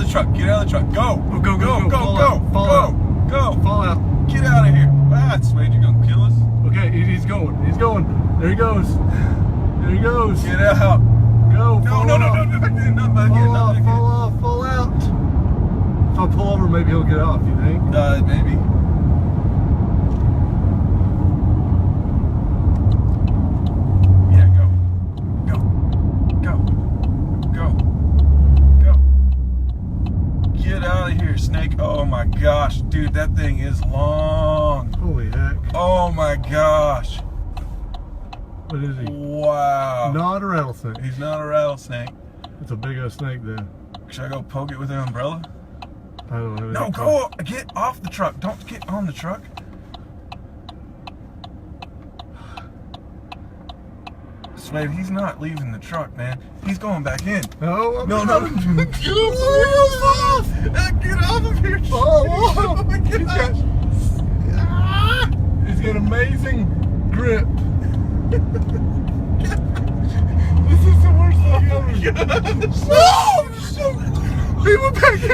of the truck. Get out of the truck. Go. Go. Fall out. Get out of here. Ah, Swade, you're gonna kill us. Okay, he's going. There he goes. Get out. Go. No. Not back in. Fall out. If I pull over, maybe he'll get off, you think? Maybe. Yeah, go. Get out of here, Snake. Oh my gosh, dude, that thing is long. Holy heck. Oh my gosh. What is he? Wow. Not a rattlesnake. He's not a rattlesnake. It's a big ass snake then. Should I go poke it with an umbrella? I don't know. No, go. Get off the truck. Don't get on the truck. Swade, he's not leaving the truck, man. He's going back in. No. Get off of here. Oh, he's got amazing grip. This is the worst thing ever. No! He went back in.